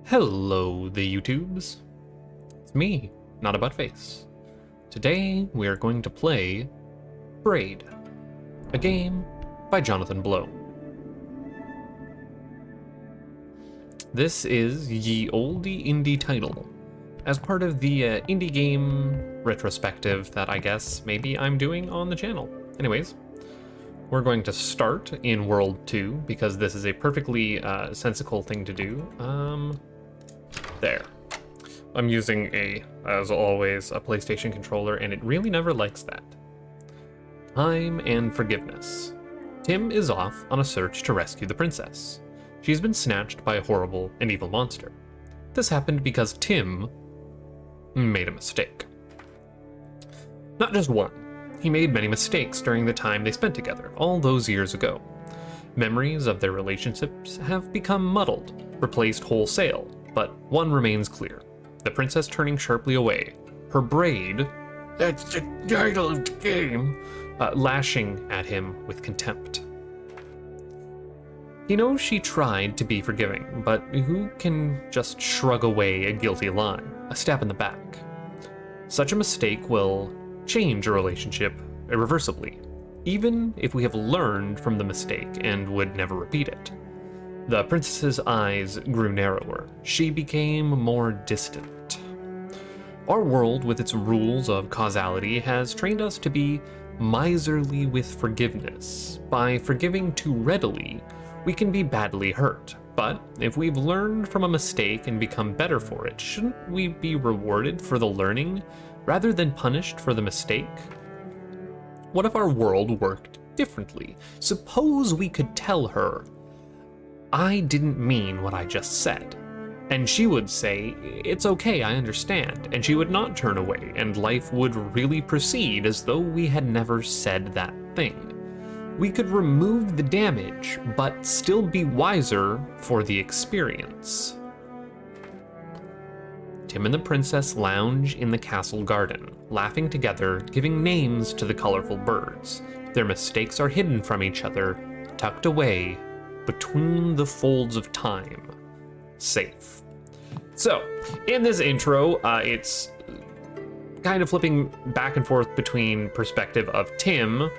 Hello, the YouTubes. It's me, Not a Buttface. Today, we are going to play Braid, a game by Jonathan Blow. This is ye olde indie title, as part of the Indie Game Retrospective that I guess maybe I'm doing on the channel. Anyways, we're going to start in World 2, because this is a perfectly sensical thing to do. There. I'm using as always, a PlayStation controller, and it really never likes that. Time and forgiveness. Tim is off on a search to rescue the princess. She's been snatched by a horrible and evil monster. This happened because Tim made a mistake. Not just one. He made many mistakes during the time they spent together, all those years ago. Memories of their relationships have become muddled, replaced wholesale, but one remains clear. The princess turning sharply away, her braid, that's the title of the game, lashing at him with contempt. He knows she tried to be forgiving, but who can just shrug away a guilty lie, a stab in the back? Such a mistake will change a relationship irreversibly, even if we have learned from the mistake and would never repeat it. The princess's eyes grew narrower. She became more distant. Our world, with its rules of causality, has trained us to be miserly with forgiveness. By forgiving too readily, we can be badly hurt. But if we've learned from a mistake and become better for it, shouldn't we be rewarded for the learning rather than punished for the mistake? What if our world worked differently? Suppose we could tell her, I didn't mean what I just said. And she would say, it's okay, I understand. And she would not turn away, and life would really proceed as though we had never said that thing. We could remove the damage, but still be wiser for the experience. Tim and the princess lounge in the castle garden, laughing together, giving names to the colorful birds. Their mistakes are hidden from each other, tucked away between the folds of time. Safe. So, in this intro, it's kind of flipping back and forth between perspective of Tim,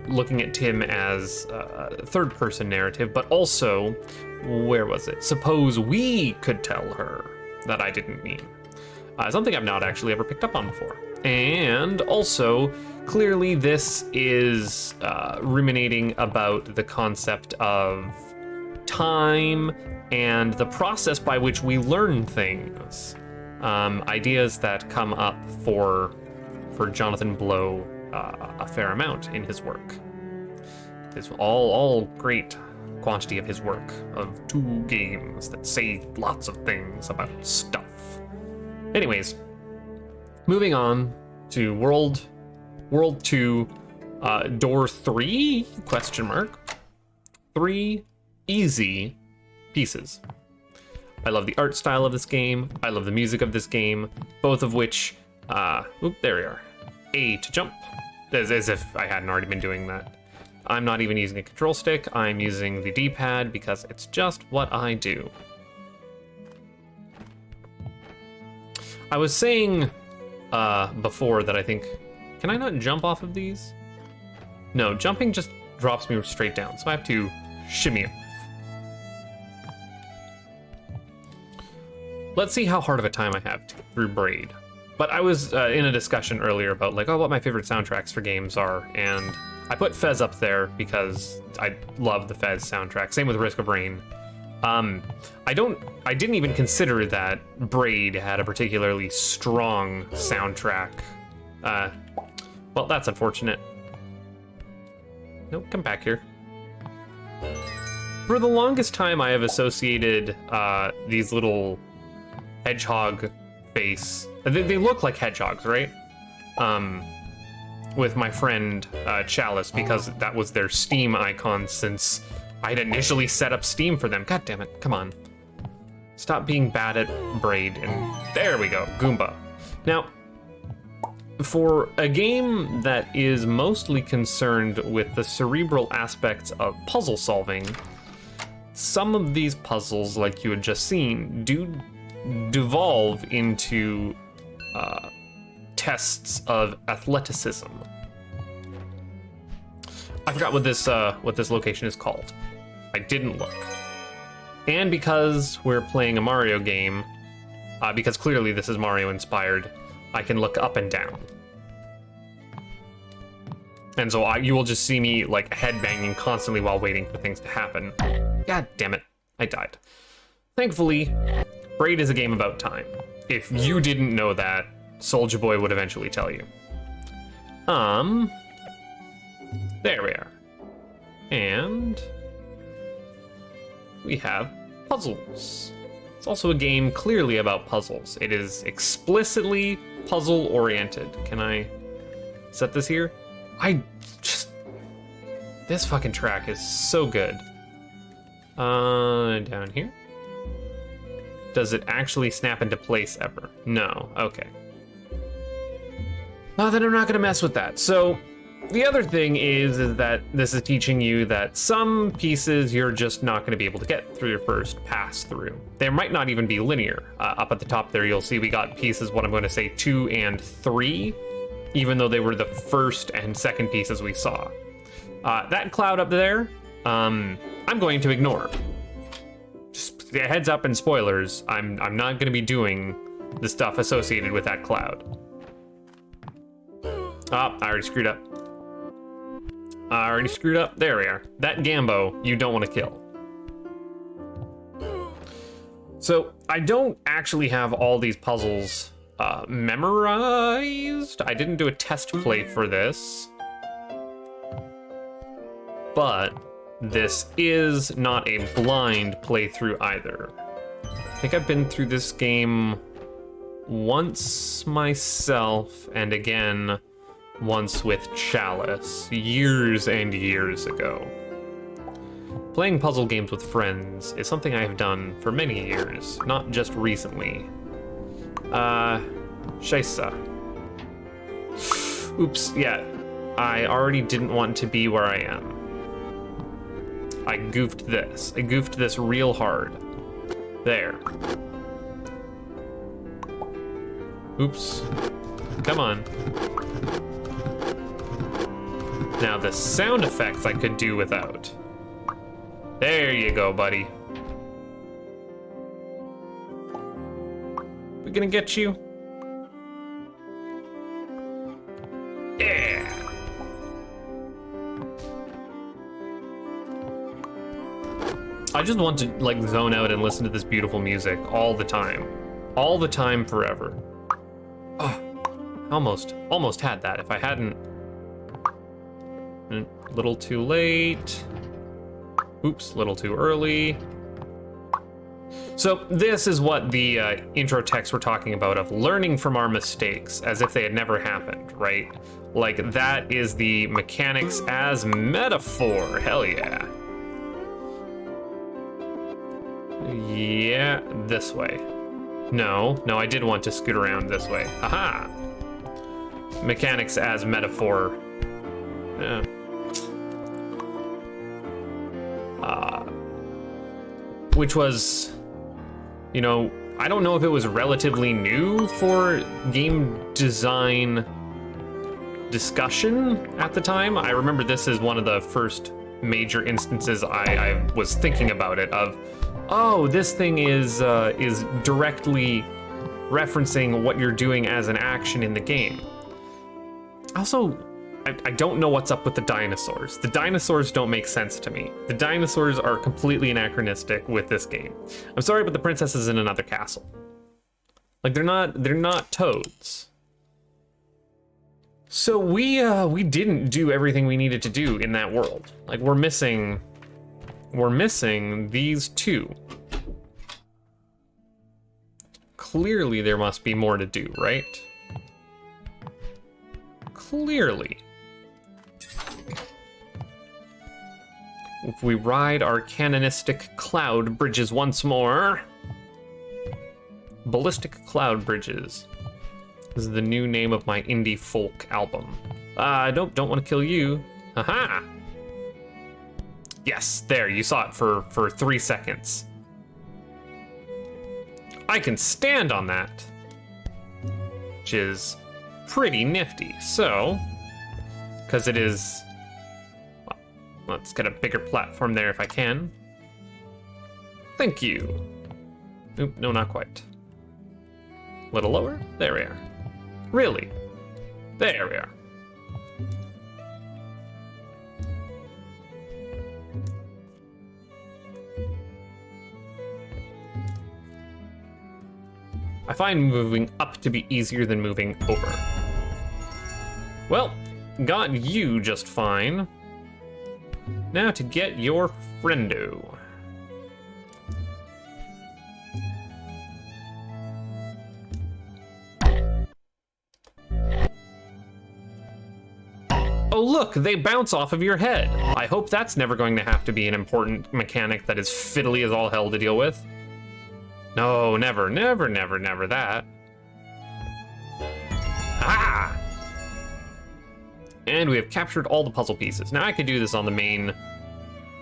looking at Tim as a third-person narrative, but also, where was it? Suppose we could tell her that I didn't mean. Something I've not actually ever picked up on before. And also, clearly this is ruminating about the concept of time and the process by which we learn things. Ideas that come up for Jonathan Blow a fair amount in his work. It's all great quantity of his work, of 2 games that say lots of things about stuff. Anyways, moving on to World 2, Door 3, question mark. 3 easy pieces. I love the art style of this game. I love the music of this game, both of which, there we are. A to jump, as if I hadn't already been doing that. I'm not even using a control stick. I'm using the D-pad because it's just what I do. I was saying before that I think, can I not jump off of these? No, jumping just drops me straight down, so I have to shimmy it. Let's see how hard of a time I have to get through Braid. But I was in a discussion earlier about like, what my favorite soundtracks for games are, and I put Fez up there because I love the Fez soundtrack. Same with Risk of Rain. I didn't even consider that Braid had a particularly strong soundtrack. Well, that's unfortunate. Nope, come back here. For the longest time, I have associated these little hedgehog face. They look like hedgehogs, right? With my friend Chalice, because that was their Steam icon since I'd initially set up Steam for them. God damn it, come on. Stop being bad at Braid, and there we go, Goomba. Now, For a game that is mostly concerned with the cerebral aspects of puzzle solving, some of these puzzles, like you had just seen, do devolve into tests of athleticism. I forgot what this location is called. I didn't look. And because we're playing a Mario game, because clearly this is Mario inspired, I can look up and down. And so you will just see me like headbanging constantly while waiting for things to happen. God damn it, I died. Thankfully, Braid is a game about time. If you didn't know that, Soulja Boy would eventually tell you. There we are. And we have puzzles. It's also a game clearly about puzzles. It is explicitly puzzle-oriented. Can I set this here? This fucking track is so good. Down here? Does it actually snap into place ever? No, okay. Oh, then I'm not gonna mess with that. So, the other thing is that this is teaching you that some pieces you're just not gonna be able to get through your first pass through. They might not even be linear. Up at the top there, you'll see we got pieces, what I'm gonna say, 2 and 3, even though they were the first and second pieces we saw. That cloud up there, I'm going to ignore. Just heads up and spoilers, I'm not gonna be doing the stuff associated with that cloud. I already screwed up. There we are. That Gambo, you don't want to kill. So, I don't actually have all these puzzles memorized. I didn't do a test play for this. But this is not a blind playthrough either. I think I've been through this game once myself, and again, once with Chalice, years and years ago. Playing puzzle games with friends is something I have done for many years, not just recently. Scheisse. Oops, yeah. I already didn't want to be where I am. I goofed this. I goofed this real hard. There. Oops. Come on. Now the sound effects I could do without. There you go, buddy. We gonna get you? Yeah. I just want to like zone out and listen to this beautiful music all the time. All the time, forever. Oh, almost had that. If I hadn't... A little too late. Oops, a little too early. So this is what the intro texts were talking about, of learning from our mistakes as if they had never happened, right? Like, that is the mechanics as metaphor. Hell yeah. Yeah, this way. No, I did want to scoot around this way. Aha! Mechanics as metaphor. Which was, you know, I don't know if it was relatively new for game design discussion at the time. I remember this is one of the first major instances I was thinking about it, of, oh, this thing is directly referencing what you're doing as an action in the game. Also, I don't know what's up with the dinosaurs. The dinosaurs don't make sense to me. The dinosaurs are completely anachronistic with this game. I'm sorry, but the princess is in another castle. Like, they're not toads. So we didn't do everything we needed to do in that world. Like, we're missing these two. Clearly there must be more to do, right? Clearly. If we ride our canonistic cloud bridges once more. Ballistic cloud bridges. This is the new name of my indie folk album. I don't want to kill you. Haha! Yes, there, you saw it for 3 seconds. I can stand on that, which is pretty nifty. So, because it is, well, let's get a bigger platform there if I can. Thank you. Oop, no, not quite. A little lower? There we are. Really? There we are. I find moving up to be easier than moving over. Well, got you just fine. Now to get your friendo. Oh look, they bounce off of your head. I hope that's never going to have to be an important mechanic that is fiddly as all hell to deal with. No, never, never, never, never that. Ah! And we have captured all the puzzle pieces. Now I could do this on the main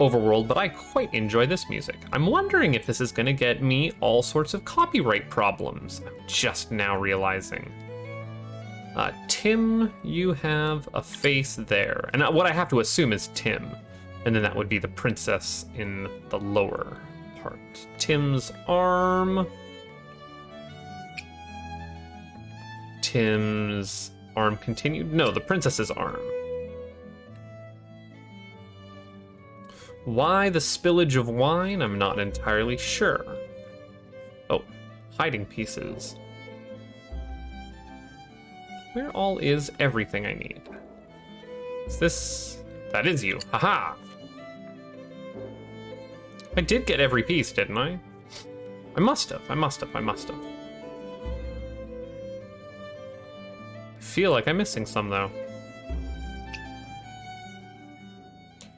overworld, but I quite enjoy this music. I'm wondering if this is gonna get me all sorts of copyright problems. I'm just now realizing. Tim, you have a face there. And what I have to assume is Tim. And then that would be the princess in the lower part. Tim's arm. Tim's arm continued? No, the princess's arm. Why the spillage of wine? I'm not entirely sure. Oh, hiding pieces. Where all is everything I need? Is this... That is you. Haha! I did get every piece, didn't I? I must have. I feel like I'm missing some, though.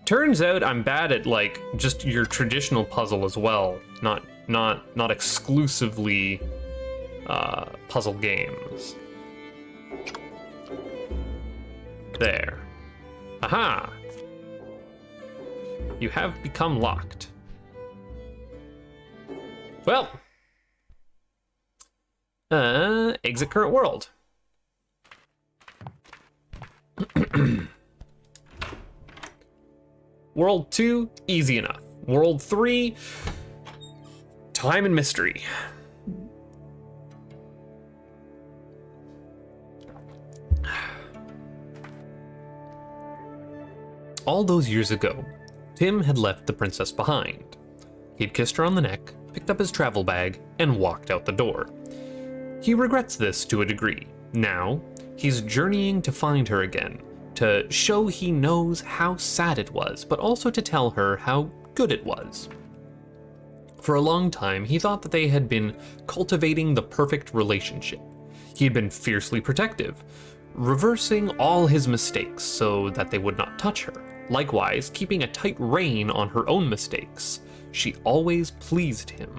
Turns out I'm bad at, like, just your traditional puzzle as well. Not exclusively puzzle games. There. Aha! You have become locked. Well. Exit current world. World 2, easy enough. World 3, time and mystery. All those years ago, Tim had left the princess behind. He'd kissed her on the neck, picked up his travel bag, and walked out the door. He regrets this to a degree. Now, he's journeying to find her again, to show he knows how sad it was, but also to tell her how good it was. For a long time, he thought that they had been cultivating the perfect relationship. He had been fiercely protective, reversing all his mistakes so that they would not touch her. Likewise, keeping a tight rein on her own mistakes. She always pleased him.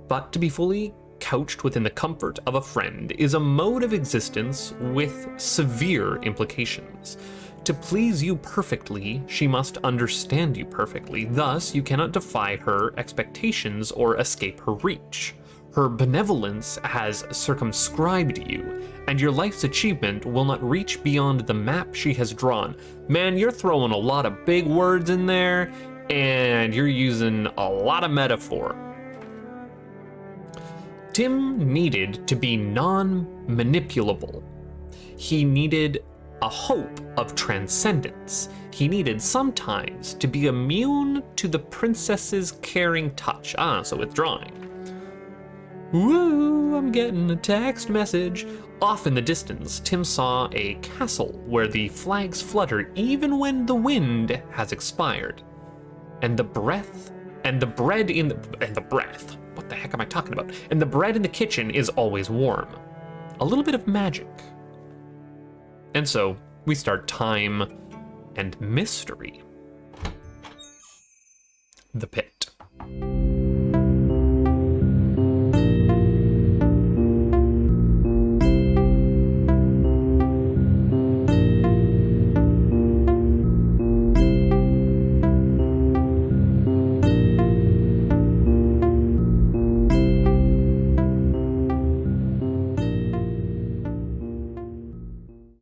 But to be fully couched within the comfort of a friend is a mode of existence with severe implications. To please you perfectly, she must understand you perfectly. Thus, you cannot defy her expectations or escape her reach. Her benevolence has circumscribed you, and your life's achievement will not reach beyond the map she has drawn. Man, you're throwing a lot of big words in there, and you're using a lot of metaphor. Tim needed to be non-manipulable. He needed a hope of transcendence. He needed sometimes to be immune to the princess's caring touch. So withdrawing. Woo, I'm getting a text message. Off in the distance, Tim saw a castle where the flags flutter even when the wind has expired. And the bread in the breath. What the heck am I talking about? And the bread in the kitchen is always warm. A little bit of magic. And so we start time and mystery. The pit.